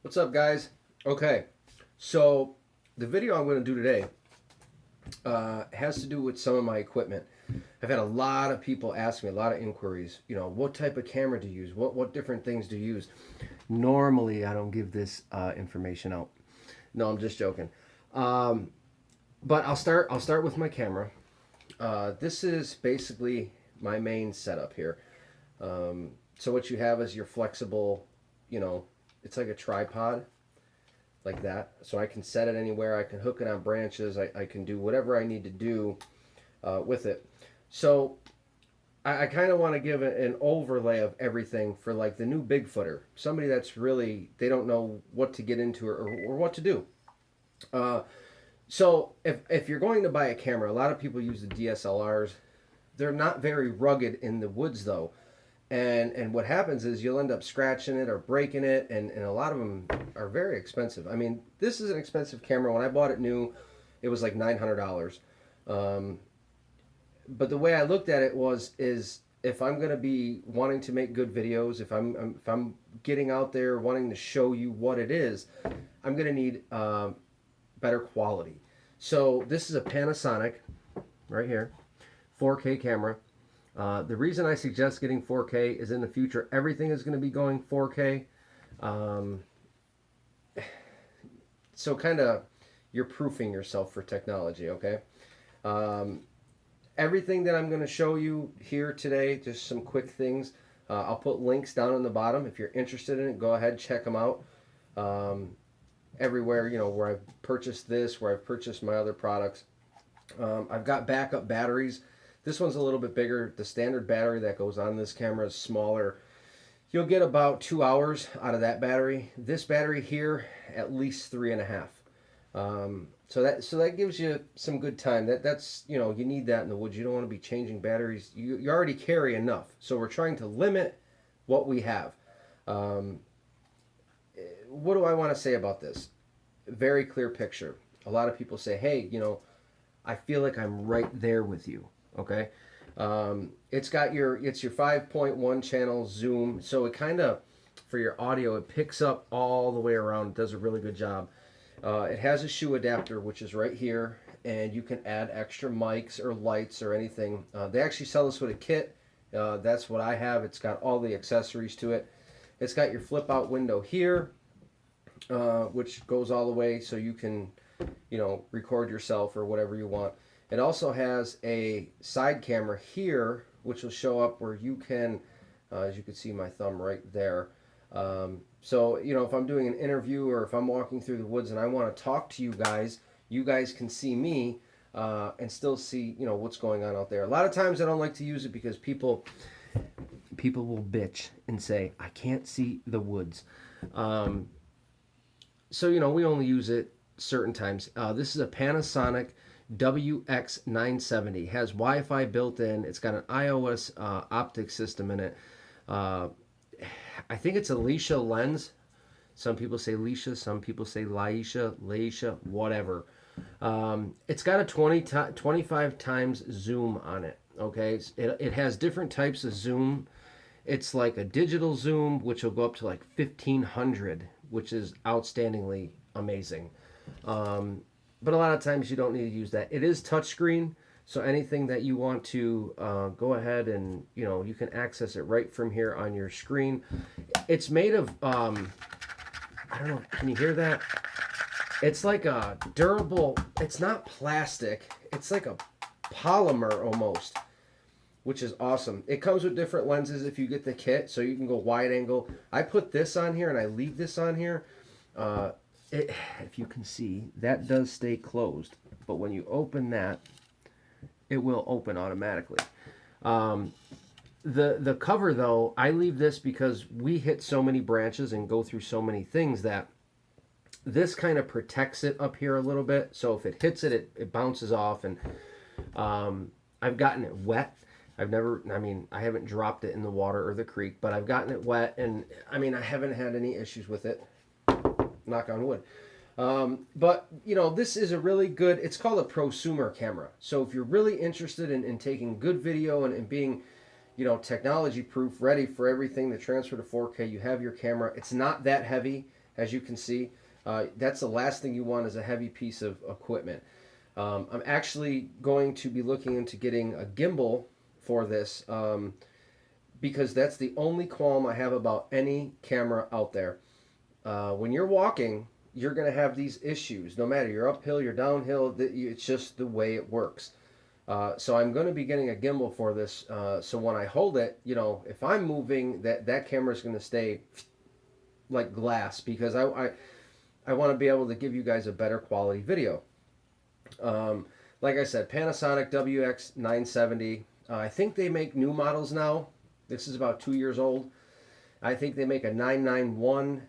What's up, guys? Okay, so the video I'm going to do today has to do with some of my equipment. I've had a lot of people ask me, a lot of inquiries. What type of camera to use? What different things to use? Normally, I don't give this information out. No, I'm just joking. Um, but I'll start with my camera. This is basically my main setup here. So what you have is your flexible, you know, it's like a tripod like that. So I can set it anywhere. I can hook it on branches. I can do whatever I need to do with it. So I kind of want to give an overlay of everything for like the new Bigfooter. Somebody that's really, they don't know what to get into or what to do. Uh, so if you're going to buy a camera, a lot of people use the DSLRs. They're not very rugged in the woods though. And what happens is you'll end up scratching it or breaking it, and a lot of them are very expensive. I mean, this is an expensive camera. When I bought it new, it was like $900. Um, but the way I looked at it is if I'm going to be wanting to make good videos, if I'm getting out there wanting to show you what it is, I'm going to need better quality. So this is a Panasonic right here, 4K camera. The reason I suggest getting 4K is in the future everything is going to be going 4K. Um, so kind of you're proofing yourself for technology, okay? Um, Everything that I'm going to show you here today, just some quick things. I'll put links down on the bottom. If you're interested in it, go ahead, check them out. Um, Everywhere, where I've purchased this, where I've purchased my other products. I've got backup batteries. This one's a little bit bigger. The standard battery that goes on this camera is smaller. You'll get about 2 hours out of that battery. This battery here, at least 3.5. So that gives you some good time. That's you need that in the woods. You don't want to be changing batteries. You already carry enough. So we're trying to limit what we have. Um, what do I want to say about this? Very clear picture. A lot of people say, hey, I feel like I'm right there with you. Okay. It's your 5.1 channel zoom, so it kind of, for your audio, it picks up all the way around. It does a really good job. It has a shoe adapter, which is right here, and you can add extra mics or lights or anything. They actually sell this with a kit. That's what I have. It's got all the accessories to it. It's got your flip out window here, which goes all the way so you can, record yourself or whatever you want. It also has a side camera here, which will show up where you can, as you can see my thumb right there. So, if I'm doing an interview or if I'm walking through the woods and I want to talk to you guys can see me and still see, what's going on out there. A lot of times I don't like to use it because people will bitch and say, I can't see the woods. So, we only use it certain times. This is a Panasonic WX970. It has Wi-Fi built in. It's got an iOS optic system in it. I think it's a Leisha lens. Some people say Leisha, some people say Laisha, whatever. It's got a 25 times zoom on it. Okay, it has different types of zoom. It's like a digital zoom, which will go up to like 1500, which is outstandingly amazing. Um, but a lot of times you don't need to use that. It is touchscreen, so anything that you want to go ahead and you can access it right from here on your screen. It's made of I don't know. Can you hear that? It's like a durable. It's not plastic. It's like a polymer almost, which is awesome. It comes with different lenses if you get the kit, so you can go wide angle. I put this on here and I leave this on here. Uh, if you can see, that does stay closed, but when you open that, it will open automatically. Um, the cover though, I leave this because we hit so many branches and go through so many things that this kind of protects it up here a little bit. So if it hits it, it bounces off, and I've gotten it wet. I haven't dropped it in the water or the creek, but I've gotten it wet, and I haven't had any issues with it. Knock on wood. But this is a really good, it's called a prosumer camera. So if you're really interested in taking good video and being, technology proof, ready for everything to transfer to 4K, you have your camera. It's not that heavy. as you can see. That's the last thing you want is a heavy piece of equipment. I'm actually going to be looking into getting a gimbal for this, because that's the only qualm I have about any camera out there. When you're walking, you're going to have these issues. No matter you're uphill, you're downhill, it's just the way it works. So I'm going to be getting a gimbal for this. So when I hold it, if I'm moving, that camera is going to stay like glass, because I want to be able to give you guys a better quality video. Like I said, Panasonic WX970. I think they make new models now. This is about 2 years old. I think they make a 991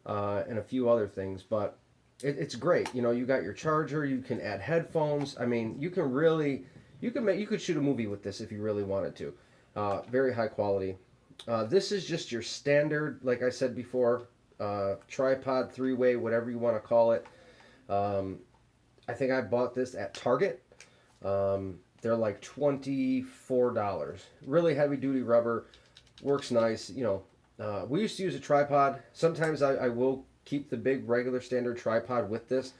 and a few other things, but it's great. You got your charger. You can add headphones. I mean, you could shoot a movie with this if you really wanted to. Very high quality. This is just your standard, like I said before, tripod, three-way, whatever you want to call it. I think I bought this at Target. They're like $24. Really heavy duty rubber, works nice. We used to use a tripod. Sometimes I will keep the big regular standard tripod with this.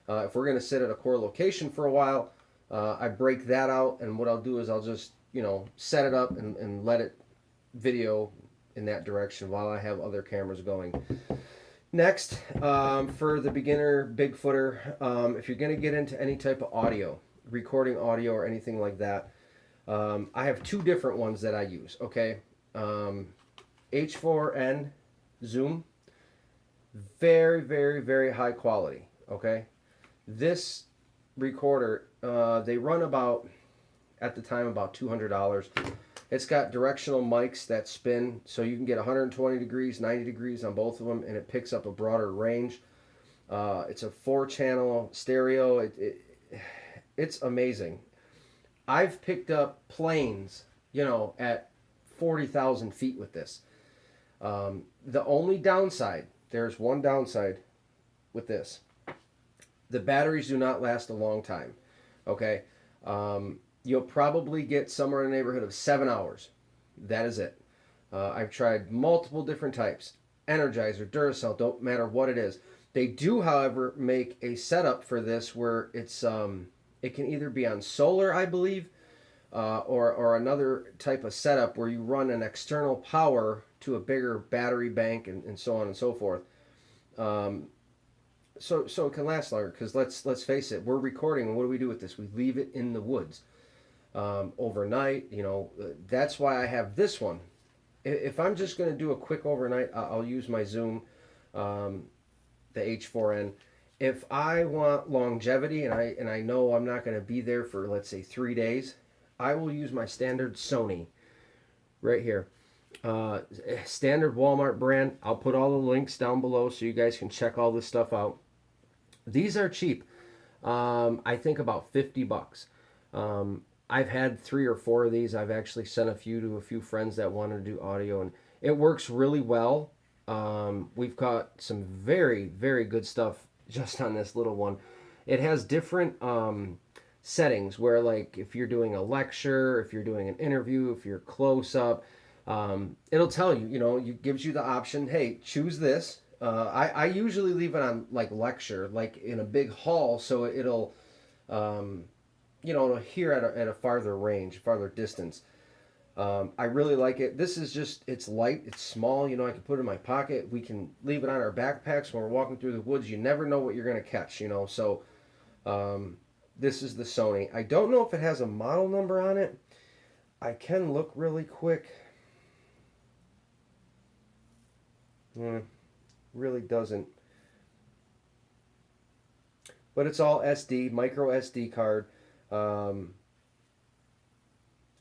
If we're going to sit at a core location for a while, I break that out, and what I'll do is I'll just set it up and let it video in that direction while I have other cameras going. Next, for the beginner Bigfooter, if you're going to get into any type of audio, recording audio or anything like that, I have two different ones that I use, okay? H4n Zoom, very, very, very high quality, okay? This recorder, they run about, at the time, about $200. It's got directional mics that spin, so you can get 120 degrees, 90 degrees on both of them, and it picks up a broader range. It's a 4-channel stereo. It's amazing. I've picked up planes, at 40,000 feet with this. The only downside, there's one downside with this. The batteries do not last a long time, okay? You'll probably get somewhere in the neighborhood of 7 hours. That is it. I've tried multiple different types. Energizer, Duracell, don't matter what it is. They do, however, make a setup for this where it's it can either be on solar, I believe, or another type of setup where you run an external power to a bigger battery bank and so on and so forth. So it can last longer, because let's face it, we're recording, and what do we do with this? We leave it in the woods overnight. That's why I have this one. If I'm just going to do a quick overnight, I'll use my Zoom, the H4n. If I want longevity and I know I'm not going to be there for, let's say, 3 days, I will use my standard Sony right here. Standard Walmart brand. I'll put all the links down below so you guys can check all this stuff out. These are cheap. I think about $50. I've had 3 or 4 of these. I've actually sent a few to a few friends that wanted to do audio, and it works really well. We've got some very, very good stuff just on this little one. It has different settings where, like, if you're doing a lecture, if you're doing an interview, if you're close up, it'll tell you, it gives you the option, hey, choose this. I usually leave it on, like, lecture, like in a big hall, so it'll, it'll hear at a farther range, farther distance. I really like it. This is just, it's light, it's small, I can put it in my pocket. We can leave it on our backpacks when we're walking through the woods. You never know what you're going to catch, so this is the Sony. I don't know if it has a model number on it. I can look really quick. Really doesn't. But it's all SD, micro SD card.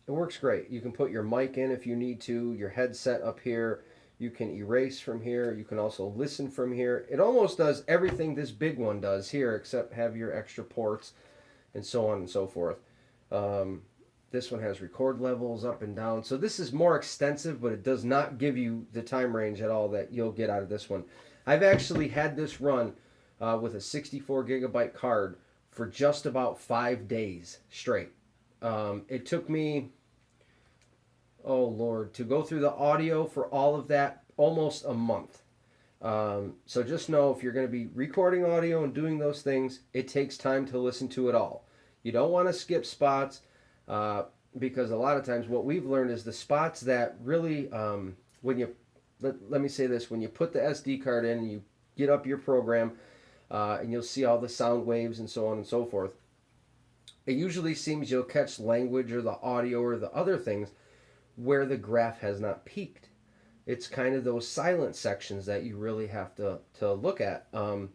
It works great. You can put your mic in if you need to, your headset up here. You can erase from here. You can also listen from here. It almost does everything this big one does here, except have your extra ports and so on and so forth. This one has record levels up and down. So this is more extensive, but it does not give you the time range at all that you'll get out of this one. I've actually had this run with a 64 gigabyte card for just about 5 days straight. It took me, oh Lord, to go through the audio for all of that, almost a month. So just know if you're going to be recording audio and doing those things, it takes time to listen to it all. You don't want to skip spots because a lot of times what we've learned is the spots that really, when you, let me say this, when you put the SD card in and you get up your program and you'll see all the sound waves and so on and so forth, it usually seems you'll catch language or the audio or the other things where the graph has not peaked. It's kind of those silent sections that you really have to look at. But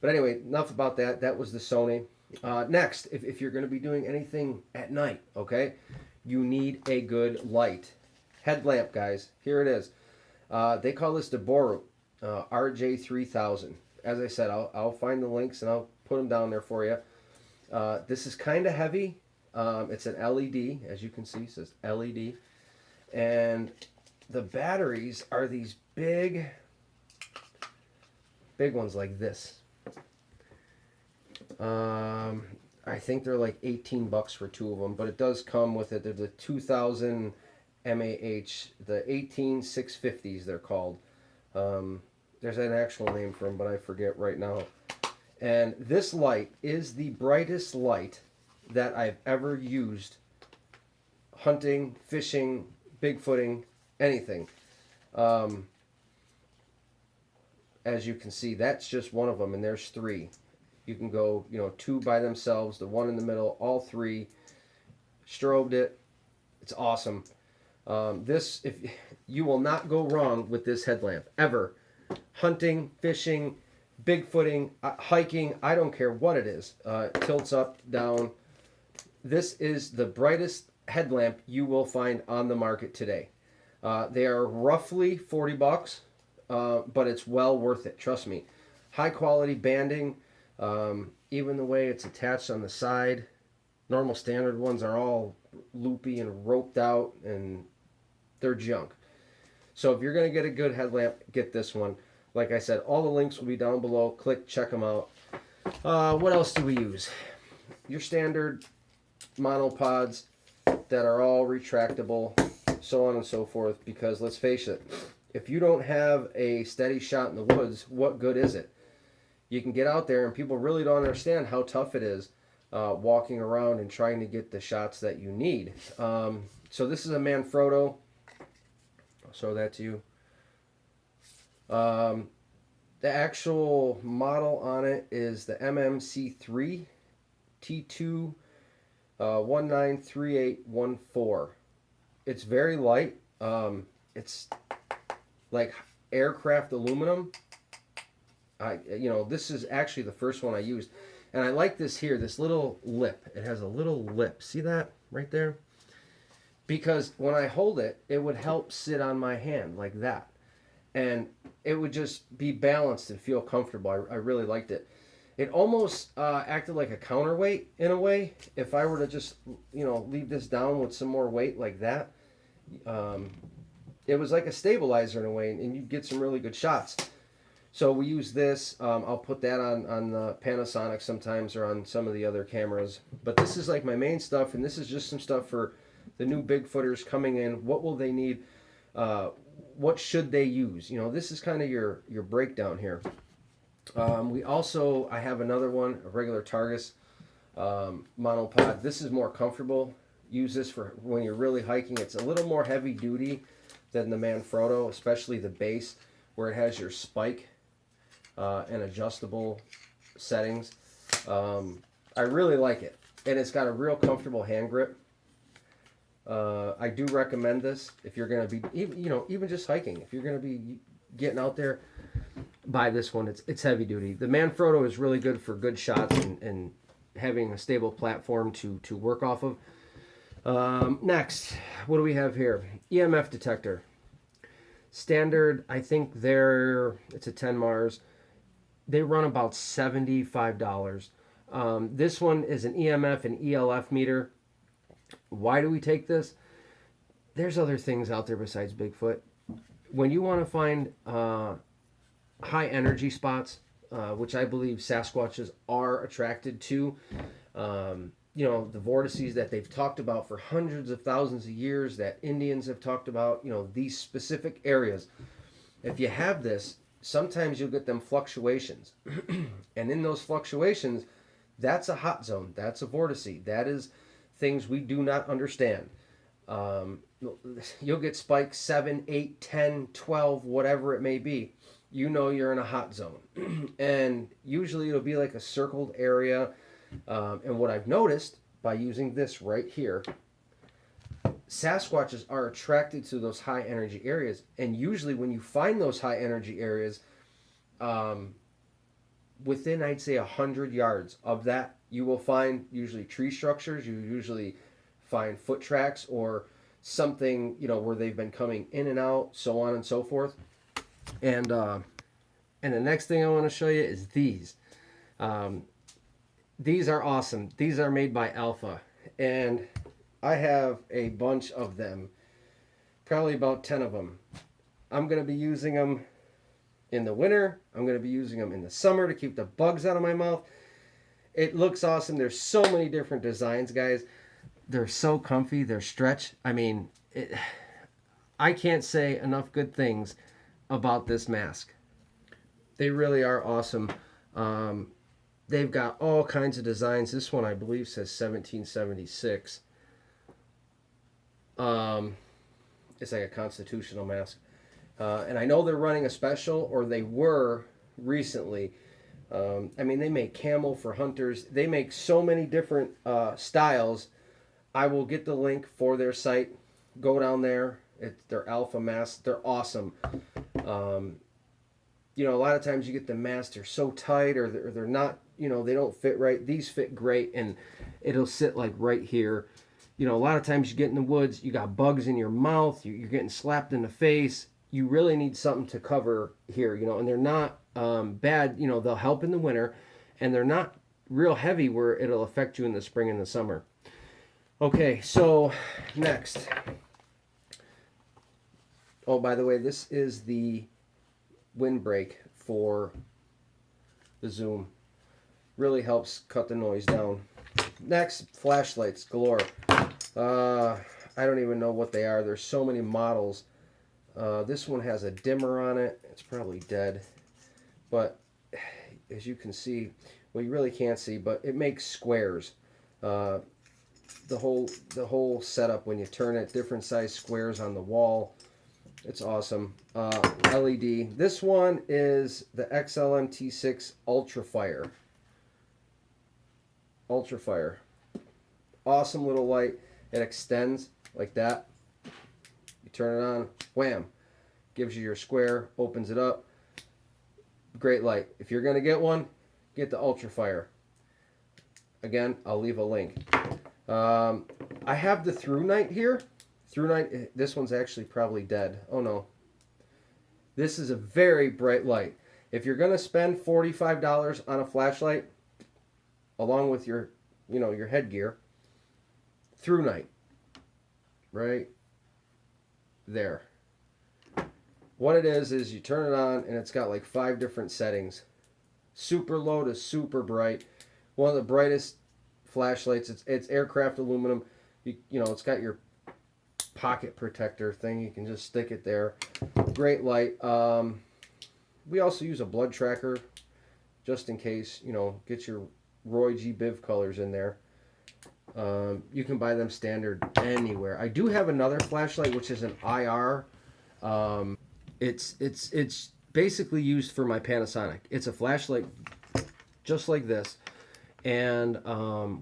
anyway, enough about that. That was the Sony. Next, if you're going to be doing anything at night, okay, you need a good light. Headlamp, guys. Here it is. They call this the Boru RJ3000. As I said, I'll find the links and I'll put them down there for you. This is kind of heavy. It's an LED, as you can see, it says LED. And the batteries are these big ones like this. I think they're like $18 for two of them, but it does come with it. They're the 2000 mAh, the 18650s they're called. There's an actual name for them, but I forget right now. And this light is the brightest light that I've ever used hunting, fishing, bigfooting, anything. As you can see, that's just one of them, and there's three. You can go, two by themselves, the one in the middle, all three. Strobed it. It's awesome. If you will not go wrong with this headlamp ever. Hunting, fishing, bigfooting, hiking, I don't care what it is. It tilts up, down. This is the brightest headlamp you will find on the market today. They are roughly $40, but it's well worth it. Trust me. High quality banding, even the way it's attached on the side. Normal standard ones are all loopy and roped out, and they're junk. So if you're going to get a good headlamp, get this one. Like I said, all the links will be down below. Click, check them out. What else do we use? Your standard monopods that are all retractable, so on and so forth. Because let's face it, if you don't have a steady shot in the woods, what good is it? You can get out there and people really don't understand how tough it is walking around and trying to get the shots that you need. So this is a Manfrotto. I'll show that to you. The actual model on it is the MMC3 T2 193814. It's very light. It's like aircraft aluminum. This is actually the first one I used. And I like this here, this little lip. It has a little lip. See that right there? Because when I hold it, it would help sit on my hand like that. And it would just be balanced and feel comfortable. I really liked it. It almost acted like a counterweight in a way. If I were to just, leave this down with some more weight like that, it was like a stabilizer in a way, and you'd get some really good shots. So we use this. I'll put that on the Panasonic sometimes or on some of the other cameras. But this is like my main stuff, and this is just some stuff for the new Bigfooters coming in. What will they need? What should they use? This is kind of your breakdown here. I have another one, a regular Targus monopod. This is more comfortable. Use this for when you're really hiking. It's a little more heavy duty than the Manfrotto, especially the base where it has your spike and adjustable settings. I really like it, and it's got a real comfortable hand grip. I do recommend this if you're going to be, even just hiking. If you're going to be getting out there, buy this one. It's heavy duty. The Manfrotto is really good for good shots and having a stable platform to work off of. Next, what do we have here? EMF detector. Standard, I think it's a 10 Mars. They run about $75. This one is an EMF and ELF meter. Why do we take this? There's other things out there besides Bigfoot. When you want to find high energy spots, which I believe Sasquatches are attracted to, the vortices that they've talked about for hundreds of thousands of years, that Indians have talked about, these specific areas. If you have this, sometimes you'll get them fluctuations. And in those fluctuations, that's a hot zone. That's a vortice. That is things we do not understand. Um, you'll get spikes 7, 8, 10, 12, whatever it may be. You know you're in a hot zone. And usually it'll be like a circled area. And what I've noticed by using this right here, Sasquatches are attracted to those high energy areas. And usually when you find those high energy areas, within, I'd say, 100 yards of that, you will find usually tree structures. You usually find foot tracks or something, where they've been coming in and out, so on and so forth. And the next thing I want to show you is these. These are awesome. These are made by Alpha. And I have a bunch of them. Probably about 10 of them. I'm going to be using them in the winter. I'm going to be using them in the summer to keep the bugs out of my mouth. It looks awesome. There's so many different designs, guys. They're so comfy. They're stretch. I mean, I can't say enough good things about this mask. They really are awesome. They've got all kinds of designs. This one, I believe, says 1776. It's like a constitutional mask. And I know they're running a special, or they were recently. They make camel for hunters. They make so many different styles. I will get the link for their site. Go down there. They're Alpha masks. They're awesome. A lot of times you get the masks, they're so tight, or they're not, they don't fit right. These fit great, and it'll sit like right here. A lot of times you get in the woods, you got bugs in your mouth, you're getting slapped in the face. You really need something to cover here, and they're not bad. They'll help in the winter, and they're not real heavy where it'll affect you in the spring and the summer. Okay, so next. Oh, by the way, this is the windbreak for the Zoom. Really helps cut the noise down. Next, flashlights galore. I don't even know what they are. There's so many models. This one has a dimmer on it. It's probably dead. But as you can see, well, you really can't see, but it makes squares. The whole setup, when you turn it, different size squares on the wall. It's awesome. LED. This one is the XLMT6 Ultrafire. Ultrafire. Awesome little light. It extends like that. You turn it on, wham. Gives you your square, opens it up. Great light. If you're going to get one, get the Ultrafire. Again, I'll leave a link. I have the Through Night here. Through Night, this one's actually probably dead. Oh no. This is a very bright light. If you're going to spend $45 on a flashlight, along with your, your headgear, Through Night. Right there. What it is you turn it on, and it's got like 5 different settings. Super low to super bright. One of the brightest flashlights. It's aircraft aluminum. It's got your pocket protector thing. You can just stick it there. Great light. We also use a blood tracker just in case, get your Roy G. Biv colors in there. You can buy them standard anywhere. I do have another flashlight, which is an IR. It's basically used for my Panasonic. It's a flashlight just like this. And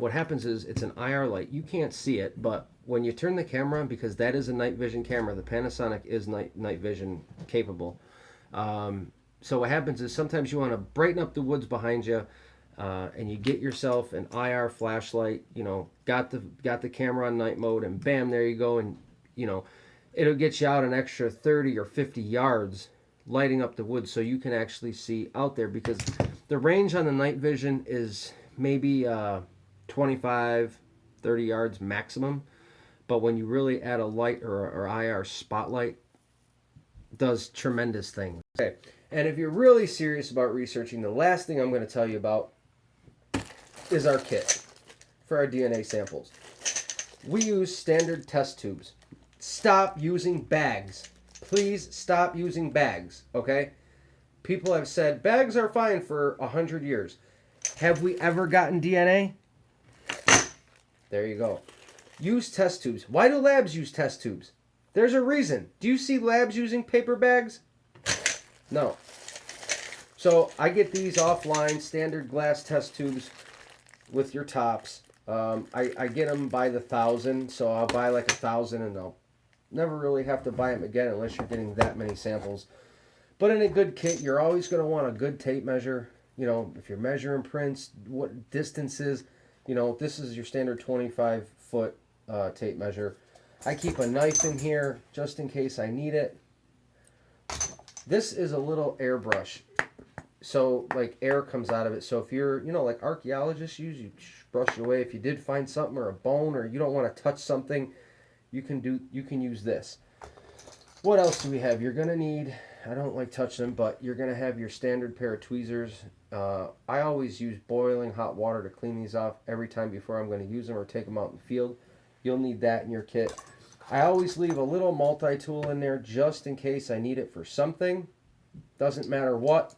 what happens is it's an IR light. You can't see it, but when you turn the camera on, because that is a night vision camera, the Panasonic is night vision capable. So what happens is sometimes you want to brighten up the woods behind you, and you get yourself an IR flashlight. Got the camera on night mode, and bam, there you go, and it'll get you out an extra 30 or 50 yards, lighting up the woods, so you can actually see out there, because the range on the night vision is maybe 25, 30 yards maximum. But when you really add a light or IR spotlight, it does tremendous things. Okay, and if you're really serious about researching, the last thing I'm going to tell you about is our kit for our DNA samples. We use standard test tubes. Stop using bags. Please stop using bags, okay? People have said bags are fine for 100 years. Have we ever gotten DNA? There you go. Use test tubes. Why do labs use test tubes? There's a reason. Do you see labs using paper bags? No. So I get these offline, standard glass test tubes with your tops. I get them by the 1,000, so I'll buy like 1,000 and I'll never really have to buy them again unless you're getting that many samples. But in a good kit, you're always going to want a good tape measure. You know, if you're measuring prints, what distances, you know, this is your standard 25-foot tape measure. I keep a knife in here just in case I need it. This is a little airbrush. So, like, air comes out of it. So if you're, you know, like archaeologists use, you brush it away. If you did find something or a bone or you don't want to touch something, you can use this. What else do we have? You're going to need, I don't like touching them, but you're going to have your standard pair of tweezers. I always use boiling hot water to clean these off every time before I'm going to use them or take them out in the field. You'll need that in your kit. I always leave a little multi-tool in there just in case I need it for something. Doesn't matter what.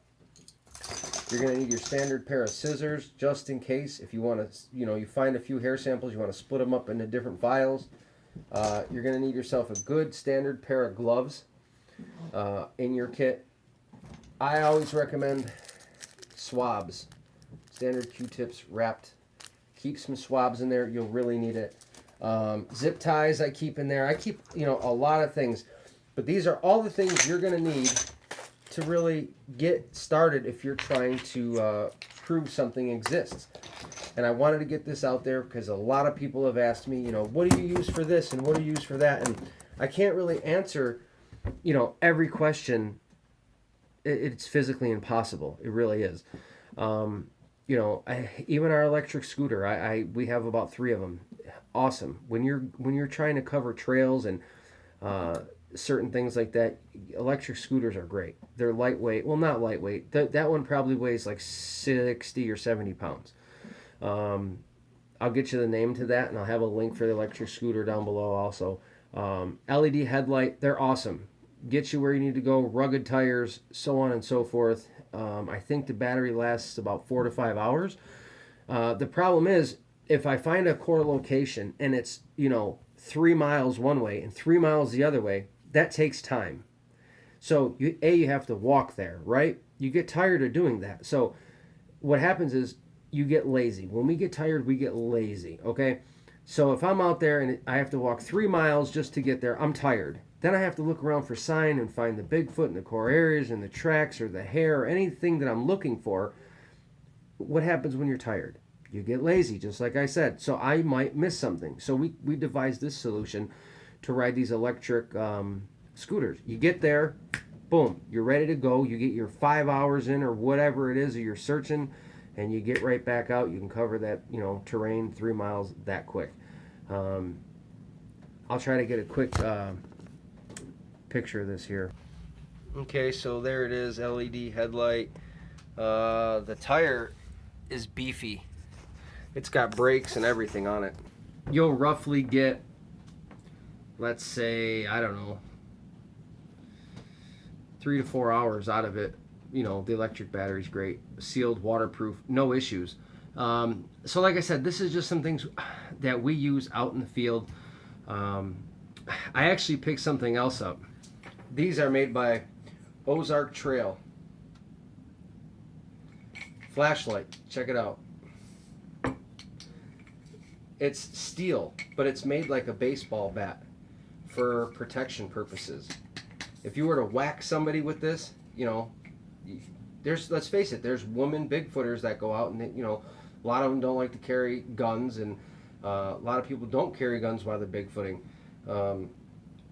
You're going to need your standard pair of scissors just in case if you want to, you know, you find a few hair samples, you want to split them up into different vials. You're going to need yourself a good standard pair of gloves in your kit. I always recommend swabs, standard Q-tips wrapped. Keep some swabs in there. You'll really need it. Zip ties I keep in there. I keep, you know, a lot of things. But these are all the things you're going to need to really get started if you're trying to prove something exists. And I wanted to get this out there because a lot of people have asked me, you know, what do you use for this and what do you use for that? And I can't really answer, you know, every question. It's physically impossible. It really is. You know, even our electric scooter, we have about 3 of them. Awesome. When you're trying to cover trails and certain things like that, electric scooters are great. They're lightweight. Well, not lightweight. That one probably weighs like 60 or 70 pounds. I'll get you the name to that, and I'll have a link for the electric scooter down below also. LED headlight, they're awesome. Get you where you need to go, rugged tires, so on and so forth. I think the battery lasts about 4 to 5 hours. The problem is, if I find a core location and it's, you know, 3 miles one way and 3 miles the other way, that takes time. So you have to walk there, right? You get tired of doing that. So what happens is you get lazy. When we get tired, we get lazy, okay? So if I'm out there and I have to walk 3 miles just to get there, I'm tired. Then I have to look around for sign and find the Bigfoot in the core areas and the tracks or the hair or anything that I'm looking for. What happens when you're tired? You get lazy, just like I said. So I might miss something. So we devised this solution to ride these electric scooters. You get there, boom, you're ready to go. You get your 5 hours in or whatever it is that you're searching, and you get right back out. You can cover that, you know, terrain 3 miles that quick. I'll try to get a quick picture of this here. Okay, so there it is, LED headlight. The tire is beefy. It's got brakes and everything on it. You'll roughly get, let's say, I don't know, 3 to 4 hours out of it. You know, the electric battery's great. Sealed, waterproof, no issues. So like I said, this is just some things that we use out in the field. I actually picked something else up. These are made by Ozark Trail. Flashlight, check it out. It's steel, but it's made like a baseball bat for protection purposes. If you were to whack somebody with this, you know, let's face it, there's women Bigfooters that go out and they, you know, a lot of them don't like to carry guns, and a lot of people don't carry guns while they're Bigfooting.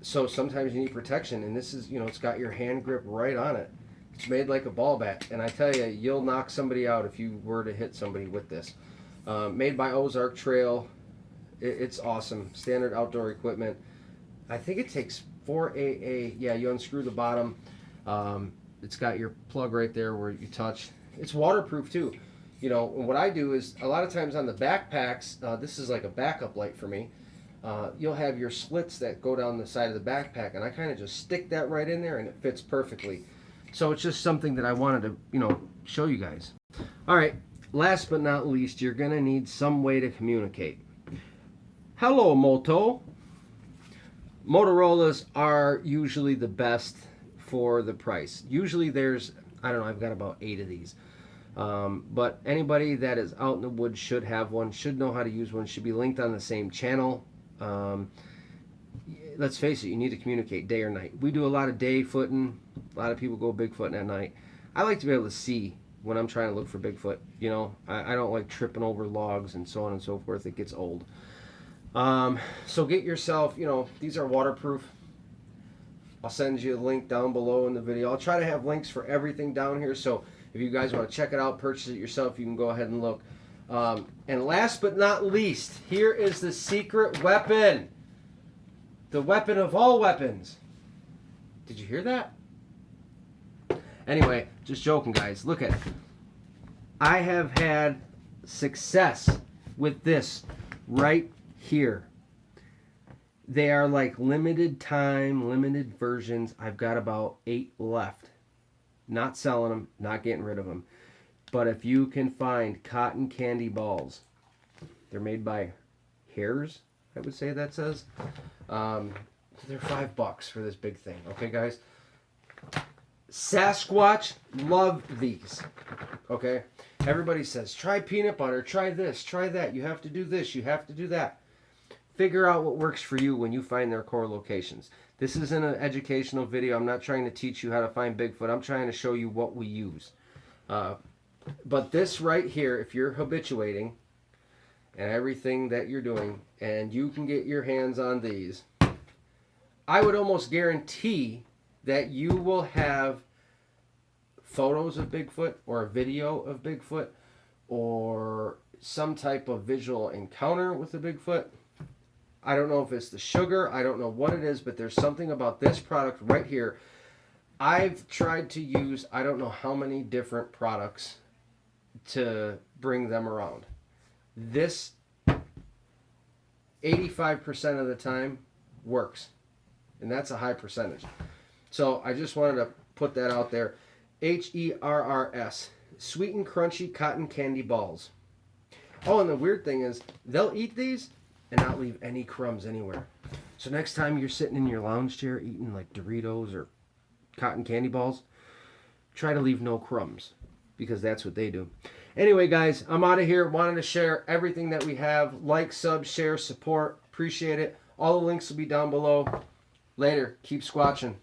So sometimes you need protection, and this is, you know, it's got your hand grip right on it. It's made like a ball bat, and I tell you, you'll knock somebody out if you were to hit somebody with this. Made by Ozark Trail. It's awesome. Standard outdoor equipment. I think it takes 4 AA. Yeah, you unscrew the bottom. It's got your plug right there where you touch. It's waterproof too. You know, what I do is a lot of times on the backpacks, this is like a backup light for me. You'll have your slits that go down the side of the backpack, and I kind of just stick that right in there, and it fits perfectly. So it's just something that I wanted to, show you guys. All right, last but not least, you're going to need some way to communicate. Hello, Moto. Motorola's are usually the best for the price. Usually there's, I don't know, I've got about 8 of these. But anybody that is out in the woods should have one, should know how to use one, should be linked on the same channel. Let's face it, you need to communicate day or night. We do a lot of day footing. A lot of people go Bigfooting at night. I like to be able to see when I'm trying to look for Bigfoot. I don't like tripping over logs and so on and so forth. It gets old. So get yourself, these are waterproof. I'll send you a link down below in the video. I'll try to have links for everything down here. So if you guys want to check it out, purchase it yourself, you can go ahead and look. And last but not least, here is the secret weapon. The weapon of all weapons. Did you hear that? Anyway, just joking, guys. Look at it. I have had success with this right here. They are like limited time, limited versions. I've got about 8 left. Not selling them, not getting rid of them. But if you can find cotton candy balls, they're made by Hares, I would say that says. They're $5 for this big thing. Okay, guys? Sasquatch love these. Okay? Everybody says, try peanut butter, try this, try that. You have to do this, you have to do that. Figure out what works for you when you find their core locations. This isn't an educational video. I'm not trying to teach you how to find Bigfoot. I'm trying to show you what we use. But this right here, if you're habituating and everything that you're doing, and you can get your hands on these, I would almost guarantee that you will have photos of Bigfoot or a video of Bigfoot or some type of visual encounter with the Bigfoot. I don't know if it's the sugar. I don't know what it is, but there's something about this product right here. I've tried to use, I don't know how many different products to bring them around. This 85% of the time works. And that's a high percentage. So I just wanted to put that out there. HERRS. Sweet and crunchy cotton candy balls. Oh, and the weird thing is, they'll eat these and not leave any crumbs anywhere. So next time you're sitting in your lounge chair eating like Doritos or cotton candy balls, try to leave no crumbs, because that's what they do. Anyway, guys, I'm out of here. Wanted to share everything that we have. Like, sub, share, support. Appreciate it. All the links will be down below. Later. Keep squatching.